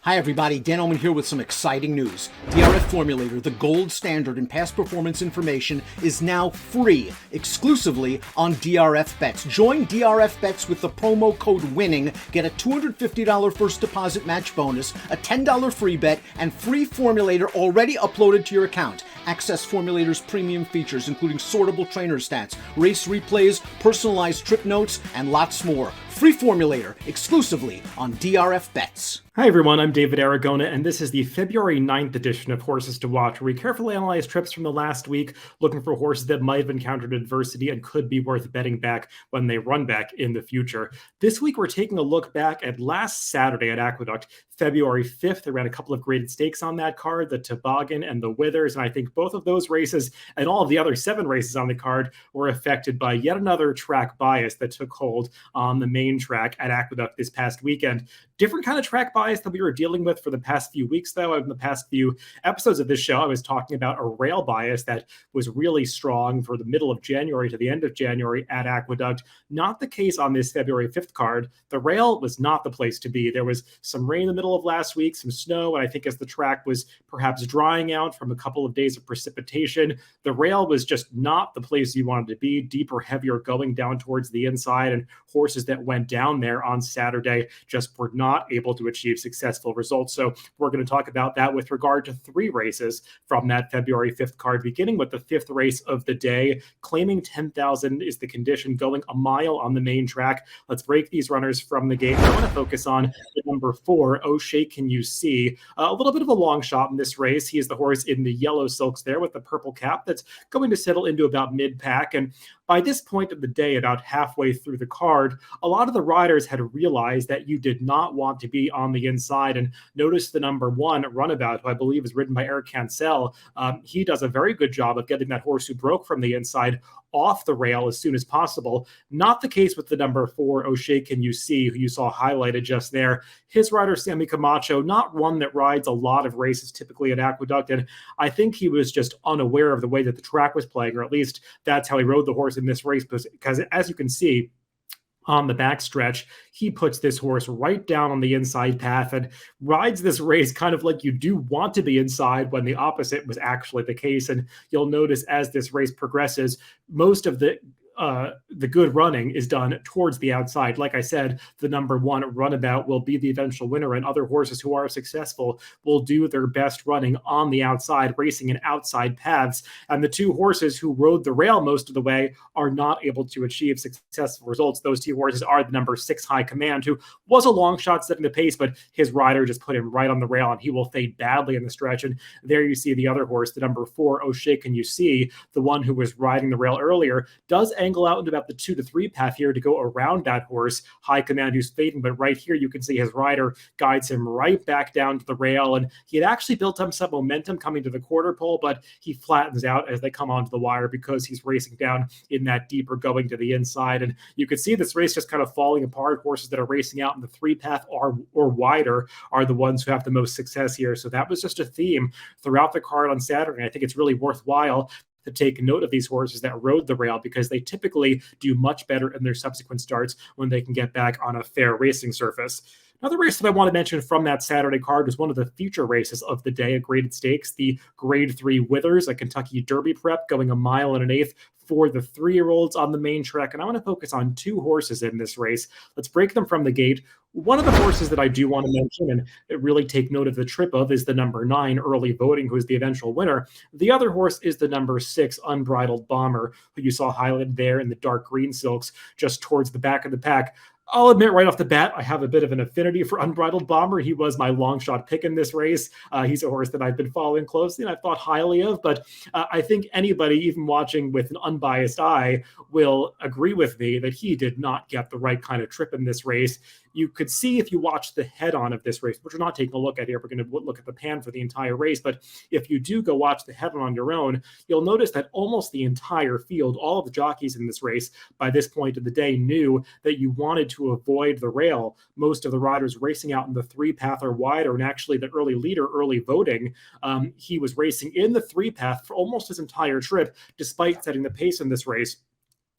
Hi everybody, Dan Oman here with some exciting news. DRF Formulator, the gold standard in past performance information, is now free, exclusively on DRF Bets. Join DRF Bets with the promo code WINNING, get a $250 first deposit match bonus, a $10 free bet, and free Formulator already uploaded to your account. Access Formulator's premium features, including sortable trainer stats, race replays, personalized trip notes, and lots more. Free Formulator, exclusively on DRF Bets. Hi everyone, I'm David Aragona, and this is the February 9th edition of Horses to Watch, where we carefully analyze trips from the last week, looking for horses that might have encountered adversity and could be worth betting back when they run back in the future. This week, we're taking a look back at last Saturday at Aqueduct, February 5th. There ran a couple of graded stakes on that card, the Toboggan and the Withers, and I think both of those races and all of the other 7 races on the card were affected by yet another track bias that took hold on the main track at Aqueduct this past weekend. Different kind of track bias that we were dealing with for the past few weeks, though. In the past few episodes of this show, I was talking about a rail bias that was really strong for the middle of January to the end of January at Aqueduct. Not the case on this February 5th card. The rail was not the place to be. There was some rain in the middle of last week, some snow, and I think as the track was perhaps drying out from a couple of days of precipitation, the rail was just not the place you wanted to be. Deeper, heavier going down towards the inside, and horses that went down there on Saturday just were not able to achieve successful results. So we're going to talk about that with regard to 3 races from that February 5th card, beginning with the 5th race of the day. Claiming 10,000 is the condition, going a mile on the main track. Let's break these runners from the gate. I want to focus on the number 4, O'Shea Can You See? A little bit of a long shot in this race. He is the horse in the yellow silks there with the purple cap that's going to settle into about mid-pack. And by this point of the day, about halfway through the card, a lot of the riders had realized that you did not want to be on the inside. And notice the number 1 runabout, who I believe is ridden by Eric Cancel. He does a very good job of getting that horse who broke from the inside off the rail as soon as possible. Not the case with the number 4, O'Shea Can You See, who you saw highlighted just there. His rider, Sammy Camacho, not one that rides a lot of races typically at Aqueduct, and I think he was just unaware of the way that the track was playing, or at least that's how he rode the horse in this race, because as you can see, on the backstretch, he puts this horse right down on the inside path and rides this race kind of like you do want to be inside, when the opposite was actually the case. And you'll notice as this race progresses, most of the good running is done towards the outside. Like I said, the number 1 runabout will be the eventual winner, and other horses who are successful will do their best running on the outside, racing in outside paths. And the 2 horses who rode the rail most of the way are not able to achieve successful results. Those 2 horses are the number 6, High Command, who was a long shot setting the pace, but his rider just put him right on the rail, and he will fade badly in the stretch. And there you see the other horse, the number 4, O'Shea Can You See, the one who was riding the rail earlier, does angle out into about the 2 to 3 path here to go around that horse, High Command, who's fading. But right here, you can see his rider guides him right back down to the rail. And he had actually built up some momentum coming to the quarter pole, but he flattens out as they come onto the wire because he's racing down in that deeper going to the inside. And you could see this race just kind of falling apart. Horses that are racing out in the 3 path or wider are the ones who have the most success here. So that was just a theme throughout the card on Saturday. I think it's really worthwhile to take note of these horses that rode the rail, because they typically do much better in their subsequent starts when they can get back on a fair racing surface. Another race that I want to mention from that Saturday card was one of the feature races of the day, a graded stakes, the Grade 3 Withers, a Kentucky Derby prep, going 1 mile and 1/8 for the 3-year-olds on the main track. And I want to focus on 2 horses in this race. Let's break them from the gate. One of the horses that I do want to mention and really take note of the trip of is the number 9, Early Voting, who is the eventual winner. The other horse is the number 6, Unbridled Bomber, who you saw highlighted there in the dark green silks just towards the back of the pack. I'll admit right off the bat, I have a bit of an affinity for Unbridled Bomber. He was my long shot pick in this race. He's a horse that I've been following closely and I've thought highly of, but I think anybody, even watching with an unbiased eye, will agree with me that he did not get the right kind of trip in this race. You could see if you watch the head-on of this race, which we're not taking a look at here, we're going to look at the pan for the entire race, but if you do go watch the head-on on your own, you'll notice that almost the entire field, all of the jockeys in this race, by this point of the day, knew that you wanted to avoid the rail. Most of the riders racing out in the 3 path or wider, and actually the early leader, Early Voting, he was racing in the 3 path for almost his entire trip, despite setting the pace in this race.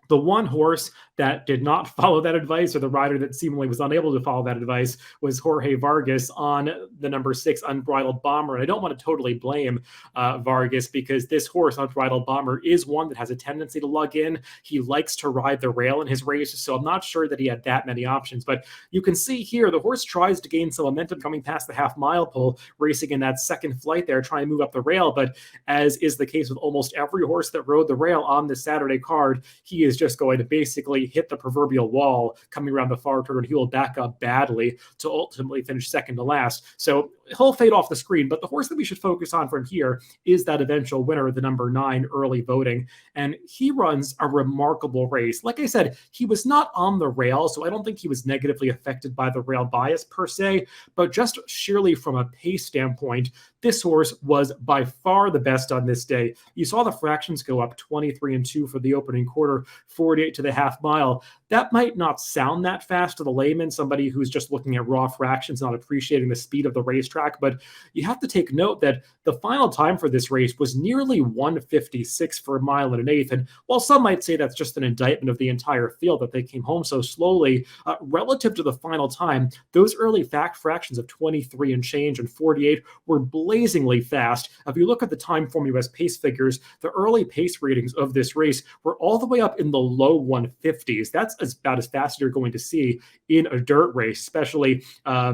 The one horse that did not follow that advice, or the rider that seemingly was unable to follow that advice, was Jorge Vargas on the number 6 Unbridled Bomber. And I don't want to totally blame Vargas, because this horse, Unbridled Bomber, is one that has a tendency to lug in. He likes to ride the rail in his races, so I'm not sure that he had that many options. But you can see here, the horse tries to gain some momentum coming past the half-mile pole, racing in that second flight there, trying to move up the rail. But as is the case with almost every horse that rode the rail on this Saturday card, he is just going to basically hit the proverbial wall coming around the far turn, and he will back up badly to ultimately finish second to last. So he'll fade off the screen, but the horse that we should focus on from here is that eventual winner, the number 9 Early Voting. And he runs a remarkable race. Like I said, he was not on the rail, so I don't think he was negatively affected by the rail bias per se, but just sheerly from a pace standpoint, this horse was by far the best on this day. You saw the fractions go up 23-2 for the opening quarter, 48 to the half mile. That might not sound that fast to the layman, somebody who's just looking at raw fractions, not appreciating the speed of the racetrack. But you have to take note that the final time for this race was nearly 1:56 for a mile and an eighth. And while some might say that's just an indictment of the entire field that they came home so slowly, relative to the final time, those early fractions of 23 and change and 48 were blazingly fast. If you look at the Timeform US pace figures, the early pace ratings of this race were all the way up in the low 150s. That's about as fast as you're going to see in a dirt race, especially a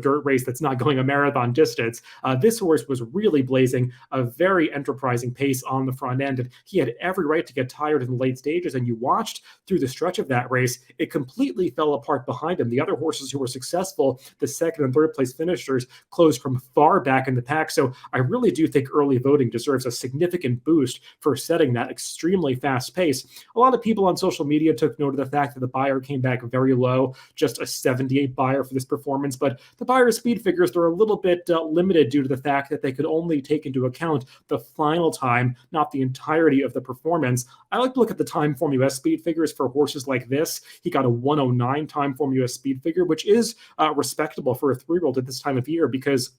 dirt race that's not going a marathon distance. This horse was really blazing a very enterprising pace on the front end, and he had every right to get tired in the late stages. And you watched through the stretch of that race, it completely fell apart behind him. The other horses who were successful, the second and third place finishers, closed from far back in the pack. So I really do think Early Voting deserves a significant boost for setting that extremely fast pace. A lot of people on social media took note of the fact that the Beyer came back very low, just a 78 Beyer for this performance. But the Beyer speed figures were a little bit limited due to the fact that they could only take into account the final time, not the entirety of the performance. I like to look at the Timeform US speed figures for horses like this. He got a 109 Timeform US speed figure, which is respectable for a 3-year-old at this time of year, because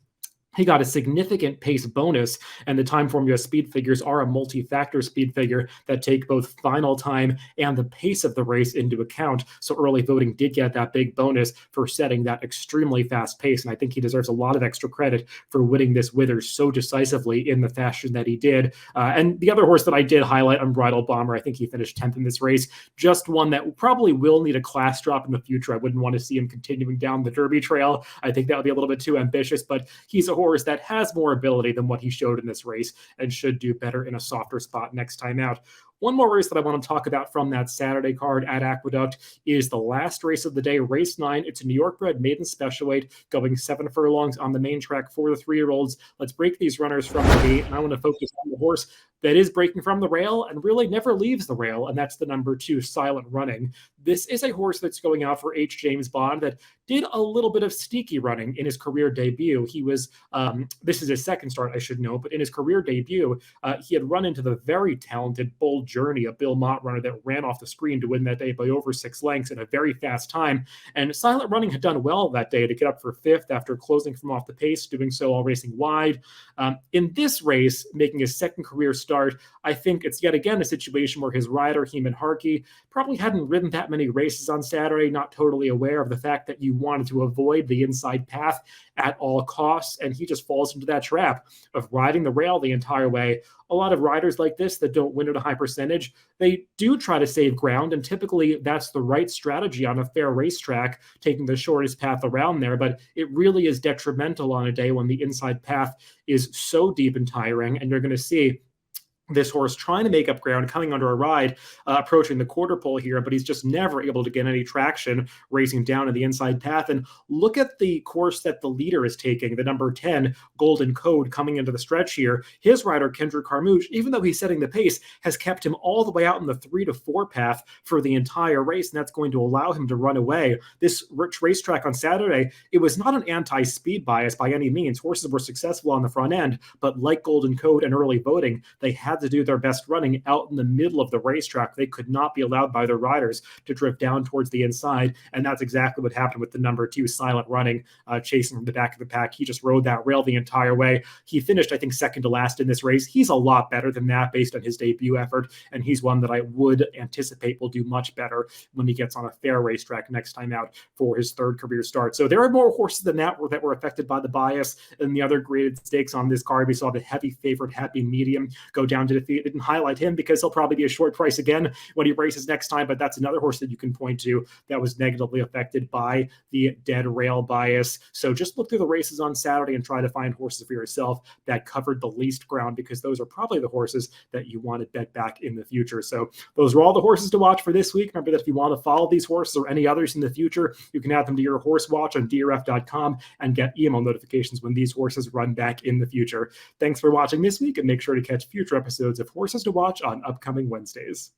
he got a significant pace bonus, and the Timeform US speed figures are a multi-factor speed figure that take both final time and the pace of the race into account. So Early Voting did get that big bonus for setting that extremely fast pace, and I think he deserves a lot of extra credit for winning this Withers so decisively in the fashion that he did. And the other horse that I did highlight, Unbridled Bomber, I think he finished 10th in this race. Just one that probably will need a class drop in the future. I wouldn't want to see him continuing down the Derby trail. I think that would be a little bit too ambitious, but he's a horse that has more ability than what he showed in this race and should do better in a softer spot next time out. One more race that I want to talk about from that Saturday card at Aqueduct is the last race of the day, race 9. It's a New York bred maiden special weight going 7 furlongs on the main track for the 3-year-olds. Let's break these runners from the gate, and I want to focus on the horse that is breaking from the rail and really never leaves the rail, and that's the number 2, Silent Running. This is a horse that's going out for H. James Bond that did a little bit of sneaky running in his career debut. He was, this is his second start, I should know, but in his career debut, he had run into the very talented Bold Journey, a Bill Mott runner that ran off the screen to win that day by over 6 lengths in a very fast time. And Silent Running had done well that day to get up for 5th after closing from off the pace, doing so while racing wide. In this race, making his second career start, I think it's yet again a situation where his rider, Heman Harkey, probably hadn't ridden that many races on Saturday, not totally aware of the fact that you wanted to avoid the inside path at all costs, and he just falls into that trap of riding the rail the entire way. A lot of riders like this that don't win at a high percentage, they do try to save ground, and typically that's the right strategy on a fair racetrack, taking the shortest path around there, but it really is detrimental on a day when the inside path is so deep and tiring, and you're going to see this horse trying to make up ground, coming under a ride, approaching the quarter pole here, but he's just never able to get any traction racing down to the inside path. And look at the course that the leader is taking, the number 10, Golden Code, coming into the stretch here. His rider, Kendrick Carmouche, even though he's setting the pace, has kept him all the way out in the 3 to 4 path for the entire race, and that's going to allow him to run away. This rich racetrack on Saturday, it was not an anti-speed bias by any means. Horses were successful on the front end, but like Golden Code and Early Voting, they had had to do their best running out in the middle of the racetrack. They could not be allowed by their riders to drift down towards the inside, and that's exactly what happened with the number 2 Silent Running, chasing from the back of the pack. He just rode that rail the entire way. He finished, I think, second to last in this race. He's a lot better than that based on his debut effort, and he's one that I would anticipate will do much better when he gets on a fair racetrack next time out for his third career start. So there are more horses than that were affected by the bias in the other graded stakes on this card. We saw the heavy favorite Happy Medium go down to defeat. Didn't highlight him because he'll probably be a short price again when he races next time, but that's another horse that you can point to that was negatively affected by the dead rail bias. So just look through the races on Saturday and try to find horses for yourself that covered the least ground, because those are probably the horses that you want to bet back in the future. So those are all the horses to watch for this week. Remember that if you want to follow these horses or any others in the future, you can add them to your horse watch on DRF.com and get email notifications when these horses run back in the future. Thanks for watching this week, and make sure to catch future episodes of Horses to Watch on upcoming Wednesdays.